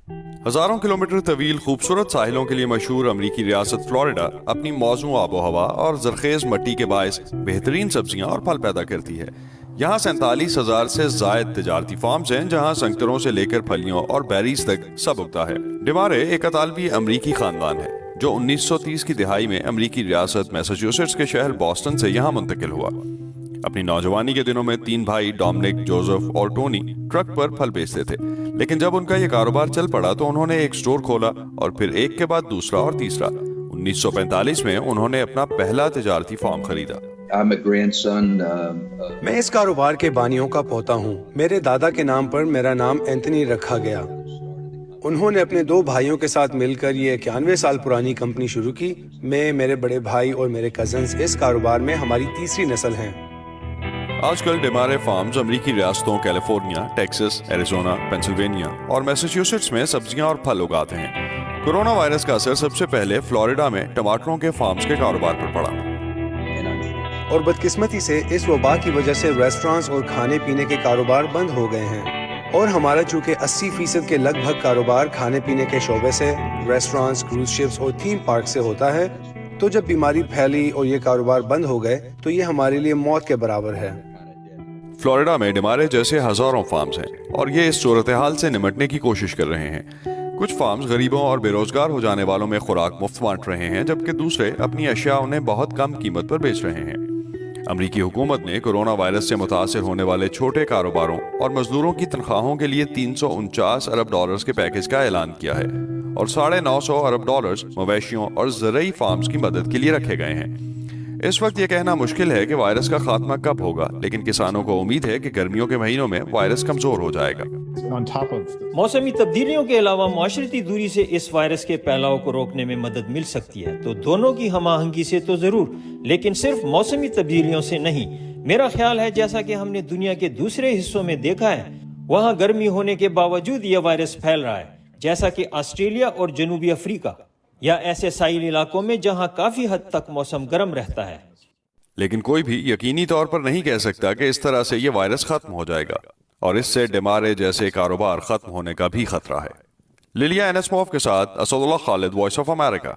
हजारों किलोमीटर तवील खूबसूरत साहिलों के लिए मशहूर अमरीकी रियासत फ्लोरिडा अपनी मौजूद आबो हवा और जरखेज मिट्टी के बायस बेहतरीन सब्जियां और फल पैदा करती है। यहाँ 47,000 से जायद तिजारती फार्म्स हैं जहाँ संगतरों से लेकर फलियों और बेरीज तक सब उगता है। डेमारे एक अतालवी अमरीकी खानदान है जो 1930 की दिहाई में अमरीकी रियासत मैसाचुसेट्स के शहर बॉस्टन से यहाँ मुंतकिल हुआ। अपनी नौजवानी के दिनों में 3 भाई डोमिनिक, जोसेफ और टोनी ट्रक पर फल बेचते थे, लेकिन जब उनका ये कारोबार चल पड़ा तो उन्होंने एक स्टोर खोला और फिर एक के बाद दूसरा और तीसरा। 1945 में उन्होंने अपना पहला तिजारती फार्म खरीदा। मैं इस कारोबार के बानियों का पोता हूँ। मेरे दादा के नाम पर मेरा नाम एंथनी रखा गया। उन्होंने अपने 2 भाइयों के साथ मिलकर ये 91 साल पुरानी कंपनी शुरू की। मैं, मेरे बड़े भाई और मेरे कजन्स इस कारोबार में हमारी तीसरी नस्ल हैं। आजकल डेमारे फार्म्स अमरीकी रियासतों कैलिफोर्निया, टेक्सास, एरिजोना, पेंसिल्वेनिया और मैसाचुसेट्स में सब्जियां और फल उगाते हैं। कोरोना वायरस का असर सबसे पहले फ्लोरिडा में टमाटरों के फार्म्स के कारोबार पर पड़ा और बदकिस्मती से इस वबा की वजह से रेस्टोरेंट्स और खाने पीने के कारोबार बंद हो गए हैं। और हमारा चूँकि 80% के लगभग कारोबार खाने पीने के शोबे से, रेस्टोरेंट्स, क्रूज शिप्स और थीम पार्क से होता है, तो जब बीमारी फैली और ये कारोबार बंद हो गए तो ये हमारे लिए मौत के बराबर है। फ्लोरिडा में डेमारे जैसे हजारों फार्म्स हैं और ये इस सूरत हाल से निमटने की कोशिश कर रहे हैं। कुछ फार्म्स गरीबों और बेरोजगार हो जाने वालों में खुराक मुफ्त बांट रहे हैं, जबकि दूसरे अपनी अशिया उन्हें बहुत कम कीमत पर बेच रहे हैं। अमरीकी हुकूमत ने कोरोना वायरस से मुतासिर होने वाले छोटे कारोबारों और मजदूरों की तनख्वाहों के लिए $349 अरब के पैकेज का ऐलान किया है और $950 अरब मवेशियों और ज़रई फार्म्स की मदद के लिए रखे गए हैं। इस वक्त ये कहना मुश्किल है कि वायरस का खात्मा कब होगा, लेकिन किसानों को उम्मीद है कि गर्मियों के महीनों में वायरस कमजोर हो जाएगा। मौसमी तब्दीलियों के अलावा माशरती दूरी से इस वायरस के फैलाव को रोकने में मदद मिल सकती है, तो दोनों की हम-आहंगी से तो जरूर, लेकिन सिर्फ मौसमी तब्दीलियों से नहीं। मेरा ख्याल है जैसा कि हमने दुनिया के दूसरे हिस्सों में देखा है, वहाँ गर्मी होने के बावजूद यह वायरस फैल रहा है, जैसा कि ऑस्ट्रेलिया और जनूबी अफ्रीका या ऐसे साहिल इलाकों में जहां काफी हद तक मौसम गर्म रहता है। लेकिन कोई भी यकीनी तौर पर नहीं कह सकता कि इस तरह से ये वायरस खत्म हो जाएगा और इससे डेमारे जैसे कारोबार खत्म होने का भी खतरा है। लिलिया एनस्मोव के साथ Asadullah Khalid, voice of America.